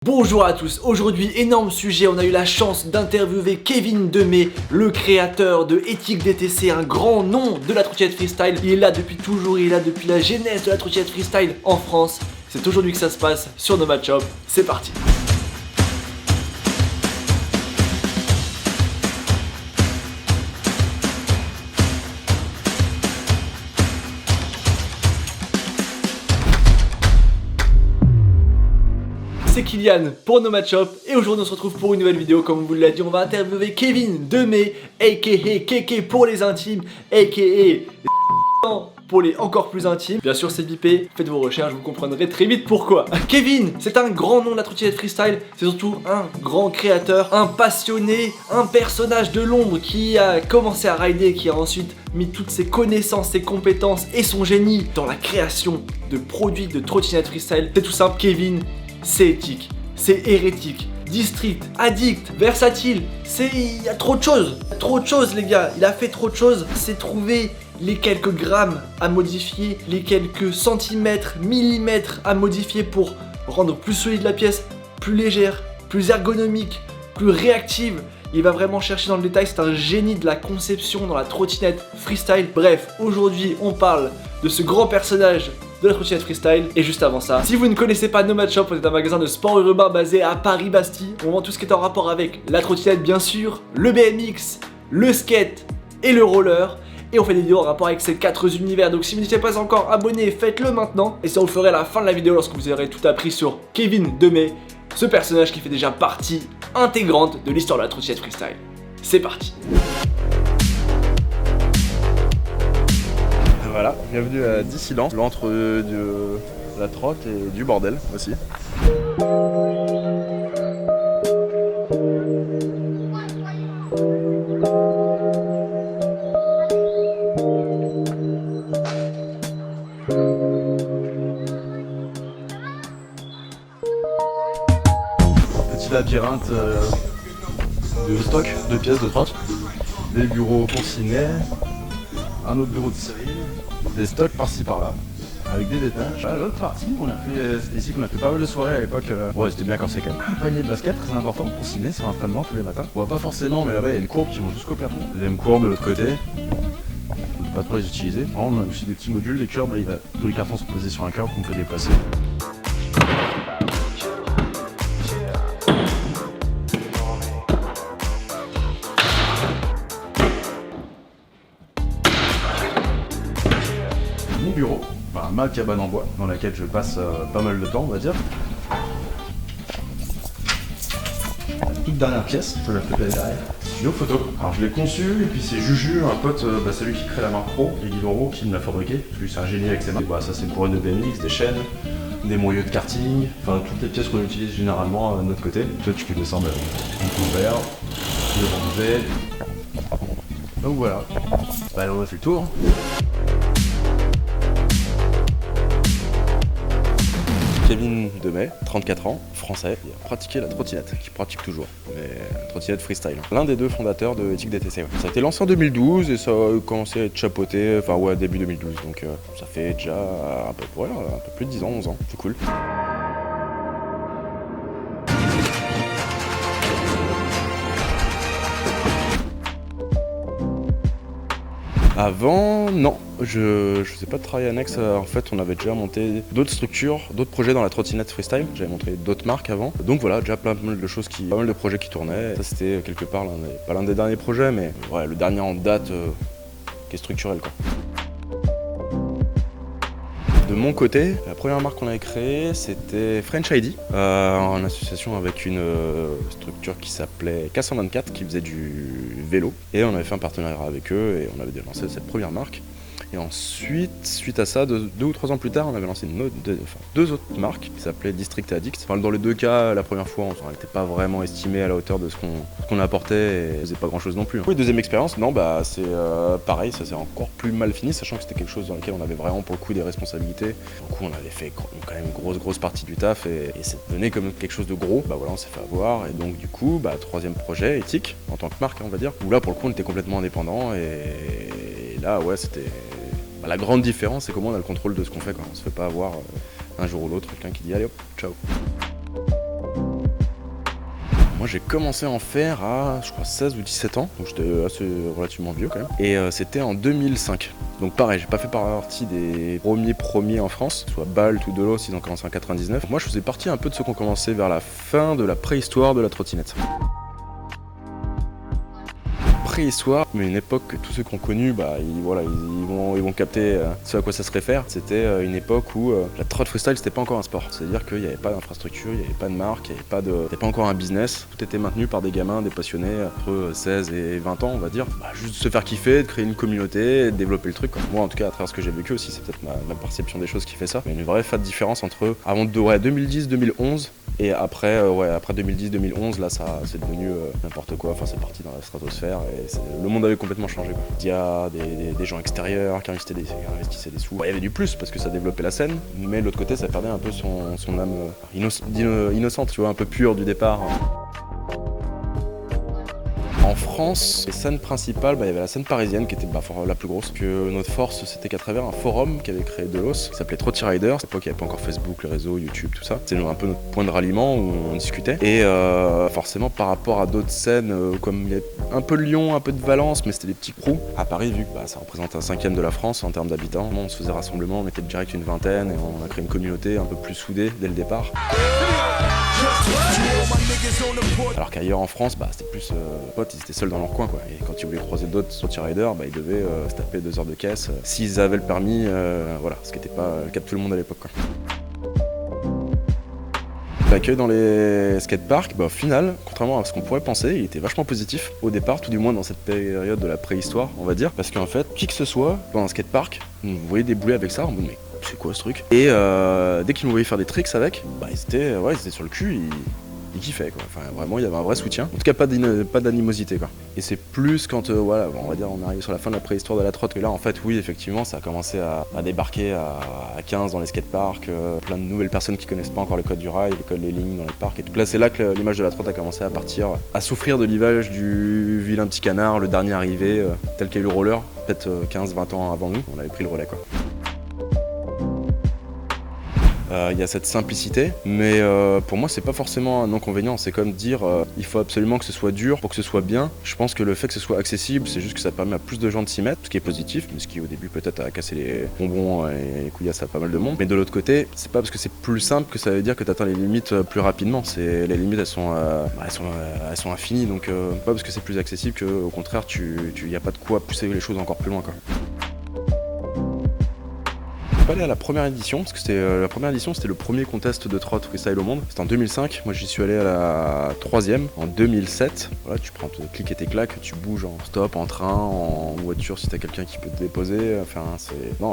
Bonjour à tous, aujourd'hui énorme sujet, on a eu la chance d'interviewer Kevin Demey, le créateur de Ethic DTC, un grand nom de la trottinette freestyle. Il est là depuis toujours, il est là depuis la genèse de la trottinette freestyle en France. C'est aujourd'hui que ça se passe sur Nomad Shop, c'est parti. C'est Kylian pour Nomad Shop et aujourd'hui on se retrouve pour une nouvelle vidéo. Comme on vous l'a dit, on va interviewer Kevin Demey, aka Keke pour les intimes, aka pour les encore plus intimes. Bien sûr c'est bipé, faites vos recherches, vous comprendrez très vite pourquoi. Kevin, c'est un grand nom de la trottinette freestyle, c'est surtout un grand créateur, un passionné, un personnage de l'ombre qui a commencé à rider, qui a ensuite mis toutes ses connaissances, ses compétences et son génie dans la création de produits de trottinette freestyle. C'est tout simple, Kevin, c'est éthique, c'est hérétique, district, addict, versatile, il y a trop de choses, les gars, il a fait trop de choses, c'est trouver les quelques grammes à modifier, les quelques centimètres, millimètres à modifier pour rendre plus solide la pièce, plus légère, plus ergonomique, plus réactive. Il va vraiment chercher dans le détail, c'est un génie de la conception dans la trottinette freestyle. Bref, aujourd'hui on parle de ce grand personnage de la trottinette freestyle. Et juste avant ça, si vous ne connaissez pas Nomad Shop, c'est un magasin de sport urbain basé à Paris-Bastille. On vend tout ce qui est en rapport avec la trottinette bien sûr, le BMX, le skate et le roller. Et on fait des vidéos en rapport avec ces 4 univers. Donc si vous n'êtes pas encore abonné, faites-le maintenant. Et ça vous le ferez à la fin de la vidéo lorsque vous aurez tout appris sur Kevin Demey, ce personnage qui fait déjà partie intégrante de l'histoire de la trottinette freestyle. C'est parti. Voilà, bienvenue à Dissilant, l'antre de la trotte et du bordel aussi. Petit labyrinthe de stock, de pièces de trotte, des bureaux pour ciné, un autre bureau de série, des stocks par-ci par-là, avec des détaches. L'autre partie, c'était ici qu'on a fait pas mal de soirées à l'époque. Ouais, c'était bien quand c'est quand même. Un panier de basket, très important pour ciné sur l'entraînement tous les matins. On voit pas forcément, mais là-bas il y a une courbe qui monte jusqu'au plafond. Deuxième courbe de l'autre côté. On ne peut pas trop les utiliser. On a aussi des petits modules, des curbs, tous les cartons sont posés sur un curb qu'on peut déplacer. Mon bureau, enfin ma cabane en bois, dans laquelle je passe pas mal de temps, on va dire. La toute dernière pièce, je la fais derrière. Studio photo. Alors je l'ai conçu, et puis c'est Juju, un pote, c'est lui qui crée la marque Pro, et Guy Laurent qui me l'a fabriqué. Lui c'est un génie avec ses mains. Et ça c'est pour une de BMX, des chaînes, des moyeux de karting, enfin toutes les pièces qu'on utilise généralement de notre côté. Toi tu peux descendre un couvert, le rangé. Donc voilà. Bah on a fait le tour. Kevin Demey, 34 ans, français, il a pratiqué la trottinette, qui pratique toujours, mais trottinette freestyle. L'un des deux fondateurs de Ethic DTC. Ouais. Ça a été lancé en 2012 et ça a commencé à être chapeauté, enfin ouais, début 2012, donc ça fait déjà un peu plus de 10 ans, 11 ans, c'est cool. Avant, non, je faisais pas de travail annexe. En fait, on avait déjà monté d'autres structures, d'autres projets dans la trottinette freestyle. J'avais montré d'autres marques avant. Donc voilà, déjà pas mal de projets qui tournaient. Ça, c'était quelque part, pas l'un des derniers projets, mais ouais, le dernier en date qui est structurel, quoi. De mon côté, la première marque qu'on avait créée, c'était French ID, en association avec une structure qui s'appelait K124, qui faisait du vélo. Et on avait fait un partenariat avec eux et on avait lancé cette première marque. Et ensuite, suite à ça, 2 ou 3 ans plus tard, on avait lancé deux autres marques qui s'appelaient District et Addict. Enfin, dans les deux cas, la première fois, on n'était pas vraiment estimé à la hauteur de ce qu'on apportait et on faisait pas grand chose non plus. Oui, deuxième expérience, non, bah c'est pareil, ça s'est encore plus mal fini, sachant que c'était quelque chose dans lequel on avait vraiment pour le coup des responsabilités. Du coup, on avait fait quand même une grosse partie du taf et ça devenait comme quelque chose de gros. Bah voilà, on s'est fait avoir et donc du coup, bah troisième projet, Ethic, en tant que marque, on va dire, où là pour le coup, on était complètement indépendant et là, ouais, c'était. Bah, la grande différence, c'est comment on a le contrôle de ce qu'on fait, quoi. On se fait pas avoir un jour ou l'autre quelqu'un qui dit allez hop, ciao. Moi j'ai commencé à en faire à je crois 16 ou 17 ans, donc j'étais assez relativement vieux quand même. Et c'était en 2005. Donc pareil, j'ai pas fait partie des premiers en France, soit Balt ou Delos, ils ont commencé en 99. Moi je faisais partie un peu de ceux qui ont commencé vers la fin de la préhistoire de la trottinette. Préhistoire, mais une époque que tous ceux qui ont connu, ils vont capter ce à quoi ça se réfère. C'était une époque où la trot freestyle c'était pas encore un sport. C'est-à-dire qu'il n'y avait pas d'infrastructure, il n'y avait pas de marque, il n'y avait pas encore un business. Tout était maintenu par des gamins, des passionnés entre 16 et 20 ans on va dire. Juste se faire kiffer, de créer une communauté, de développer le truc. Moi en tout cas à travers ce que j'ai vécu aussi, c'est peut-être ma perception des choses qui fait ça. Il y a une vraie fat différence entre avant 2010-2011 et après 2010-2011 là ça c'est devenu n'importe quoi. Enfin c'est parti dans la stratosphère et le monde avait complètement changé quoi. Il y a des gens extérieurs qui investissaient des sous. Il y avait du plus parce que ça développait la scène, mais de l'autre côté ça perdait un peu son âme innocente, tu vois, un peu pure du départ. En France, les scènes principales, il y avait la scène parisienne qui était la plus grosse. Que notre force, c'était qu'à travers un forum qu'avait créé Delos, qui s'appelait Trotty Rider. À l'époque, il n'y avait pas encore Facebook, les réseaux, YouTube, tout ça. C'était un peu notre point de ralliement où on discutait. Et forcément, par rapport à d'autres scènes, comme il y a un peu de Lyon, un peu de Valence, mais c'était des petits crews. À Paris, vu que ça représente un 5e de la France en termes d'habitants, on se faisait rassemblement, on était direct une vingtaine et on a créé une communauté un peu plus soudée dès le départ. Alors qu'ailleurs en France, c'était plus potes, ils étaient seuls dans leur coin quoi. Et quand ils voulaient croiser d'autres Trotty Riders, ils devaient se taper 2 heures de caisse s'ils avaient le permis, ce qui n'était pas le cas de tout le monde à l'époque quoi. L'accueil dans les skateparks, au final, contrairement à ce qu'on pourrait penser, il était vachement positif au départ, tout du moins dans cette période de la préhistoire, on va dire, parce qu'en fait, qui que ce soit dans un skatepark, vous voyez débouler avec ça, en mode mais c'est quoi ce truc? Et dès qu'ils me voyaient faire des tricks avec, ils étaient sur le cul, ils kiffaient quoi. Enfin vraiment il y avait un vrai soutien. En tout cas pas d'animosité quoi. Et c'est plus quand on va dire on arrive sur la fin de la préhistoire de la trotte que là en fait oui effectivement ça a commencé à débarquer à 15 dans les skateparks, plein de nouvelles personnes qui connaissent pas encore les codes du rail, les codes des lignes dans les parcs et tout. Là c'est là que l'image de la trotte a commencé à partir, à souffrir de l'image du vilain petit canard, le dernier arrivé, tel qu'est le roller, peut-être 15-20 ans avant nous, on avait pris le relais quoi. Il y a cette simplicité, mais pour moi c'est pas forcément un inconvénient, c'est comme dire il faut absolument que ce soit dur pour que ce soit bien. Je pense que le fait que ce soit accessible, c'est juste que ça permet à plus de gens de s'y mettre, ce qui est positif, mais ce qui au début peut-être a cassé les bonbons et les couillasses à pas mal de monde. Mais de l'autre côté, c'est pas parce que c'est plus simple que ça veut dire que tu atteins les limites plus rapidement. Les limites elles sont infinies, donc pas parce que c'est plus accessible que au contraire y a pas de quoi pousser les choses encore plus loin quoi. Aller à la première édition, parce que la première édition c'était le premier contest de trot freestyle au monde, c'était en 2005, moi j'y suis allé à la 3e en 2007, voilà, tu prends tes clics et tes claques, tu bouges en stop, en train, en voiture si t'as quelqu'un qui peut te déposer,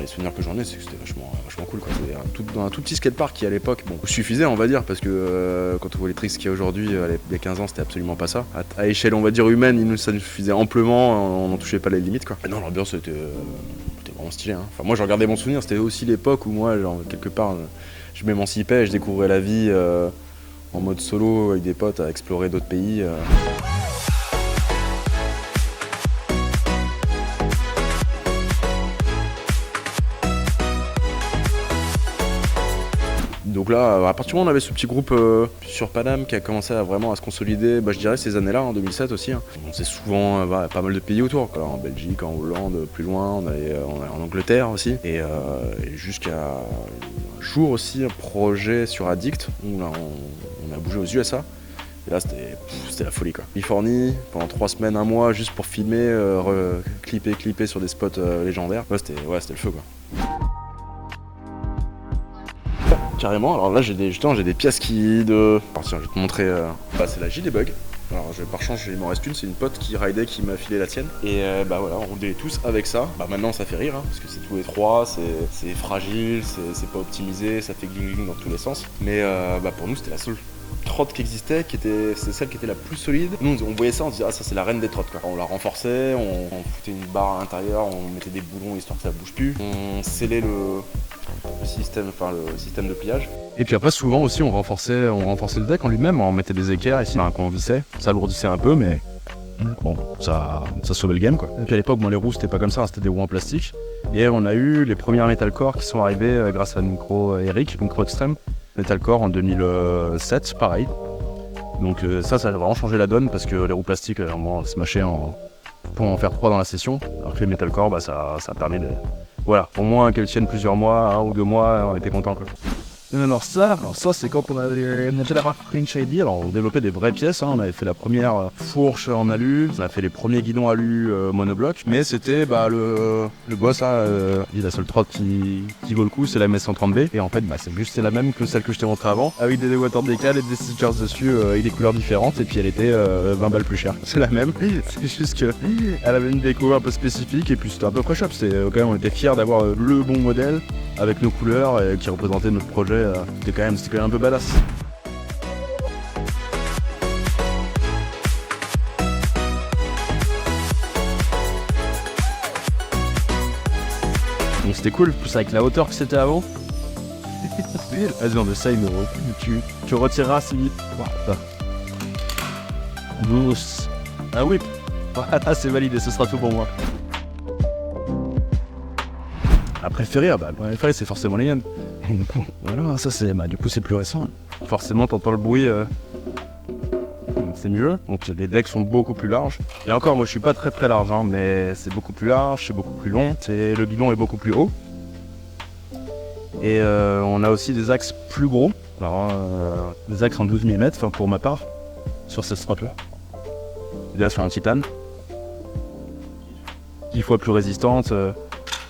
les souvenirs que j'en ai c'est que c'était vachement cool quoi. C'était dans un tout petit skatepark qui à l'époque, suffisait on va dire, parce que quand on voit les tricks qu'il y a aujourd'hui, il y a 15 ans c'était absolument pas ça, à échelle on va dire humaine, ça nous suffisait amplement, on n'en touchait pas les limites quoi. Non l'ambiance c'était vraiment stylé hein. Enfin moi je regardais mon souvenir, c'était aussi l'époque où moi quelque part je m'émancipais et je découvrais la vie en mode solo avec des potes à explorer d'autres pays. Donc là, à partir du moment où on avait ce petit groupe sur Paname qui a commencé à vraiment se consolider, je dirais ces années-là, en 2007 aussi. Hein. On s'est souvent pas mal de pays autour, quoi. En Belgique, en Hollande, plus loin, on allait en Angleterre aussi. Et jusqu'à un jour aussi, un projet sur Addict, où là, on a bougé aux USA. Et là, c'était la folie, quoi. Californie, pendant 3 semaines, 1 mois, juste pour filmer, clipper sur des spots légendaires. Ouais, c'était le feu, quoi. Carrément, alors là j'ai des pièces qui de... Tiens, je vais te montrer, c'est la JD Bug. Alors par chance il m'en reste une, c'est une pote qui ridait qui m'a filé la tienne. Et voilà, on roulait tous avec ça. Maintenant ça fait rire, hein, parce que c'est tout étroit, c'est fragile, c'est pas optimisé, ça fait gling dans tous les sens. Mais pour nous c'était la seule trotte qui existait, c'est celle qui était la plus solide. Nous on voyait ça, on se disait ça c'est la reine des trottes quoi. On la renforçait, on foutait une barre à l'intérieur, on mettait des boulons histoire que ça bouge plus. On scellait le système de pliage. Et puis après souvent aussi on renforçait le deck en lui-même, on mettait des équerres ici qu'on vissait, ça alourdissait un peu mais bon ça sauvait le game quoi. Et puis à l'époque les roues c'était pas comme ça, c'était des roues en plastique. Et on a eu les premières metalcore qui sont arrivées grâce à Micro Extreme. Metalcore en 2007 pareil. Donc ça a vraiment changé la donne parce que les roues plastiques, on se mâchait pour en faire 3 dans la session. Alors que les metalcore, bah, ça permet de... Voilà, au moins qu'elles tiennent plusieurs mois, 1 ou 2 mois, on était content quoi. Alors ça c'est quand on avait la marque French ID, alors on développait des vraies pièces, hein. On avait fait la première fourche en alu, on a fait les premiers guidons alu monobloc, mais c'était le boss là, la seule trotte qui vaut le coup, c'est la MS130B, et en fait c'est la même que celle que je t'ai montré avant, avec des déwatteurs de décal et des stickers dessus et des couleurs différentes, et puis elle était 20 balles plus chère. C'est la même, c'est juste que elle avait une déco un peu spécifique, et puis c'était à peu près shop, quand même on était fiers d'avoir le bon modèle, avec nos couleurs, qui représentait notre projet. C'était quand même un peu badass. Donc c'était cool, plus avec la hauteur que c'était avant. Vas-y, on essaye, mais tu retireras si vite. Voilà. Douce. Un whip. Voilà, c'est validé, ce sera tout pour moi. À préférer, c'est forcément les Yen. Voilà, ça c'est, du coup c'est plus récent. Forcément t'entends le bruit, c'est mieux. Donc les decks sont beaucoup plus larges. Et encore, moi je suis pas très large, hein, mais c'est beaucoup plus large, c'est beaucoup plus long, le guidon est beaucoup plus haut. Et on a aussi des axes plus gros. Alors des axes en 12 mm, enfin pour ma part, sur cette strap là. Là sur un titane. 10 fois plus résistante.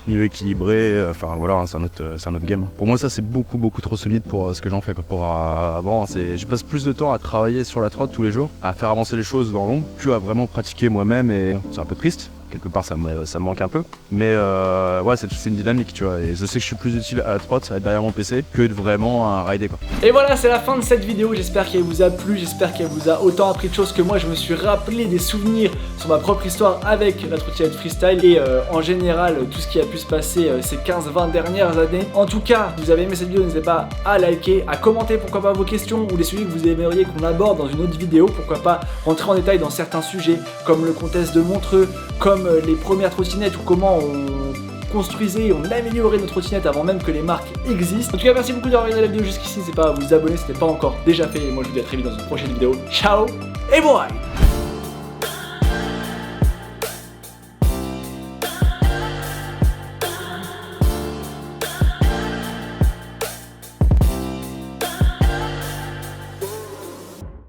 Mieux équilibré, enfin voilà, c'est un autre game. Pour moi ça c'est beaucoup trop solide pour ce que j'en fais quoi. Pour avant, je passe plus de temps à travailler sur la trotte tous les jours, à faire avancer les choses dans l'ombre, que à vraiment pratiquer moi-même, et c'est un peu triste. Quelque part ça me manque un peu, mais ouais c'est une dynamique tu vois, et je sais que je suis plus utile à la trotte, à être derrière mon PC, que de vraiment à rider quoi. Et voilà, c'est la fin de cette vidéo, j'espère qu'elle vous a plu, j'espère qu'elle vous a autant appris de choses que moi. Je me suis rappelé des souvenirs sur ma propre histoire avec la trottinette freestyle et en général tout ce qui a pu se passer ces 15-20 dernières années. En tout cas, si vous avez aimé cette vidéo, n'hésitez pas à liker, à commenter pourquoi pas vos questions ou les sujets que vous aimeriez qu'on aborde dans une autre vidéo, pourquoi pas rentrer en détail dans certains sujets comme le contest de Montreux, comme les premières trottinettes ou comment on construisait, on améliorait nos trottinettes avant même que les marques existent. En tout cas, merci beaucoup d'avoir regardé la vidéo jusqu'ici. N'hésitez pas à vous abonner si ce n'est pas encore déjà fait. Et moi, je vous dis à très vite dans une prochaine vidéo. Ciao et bon ride.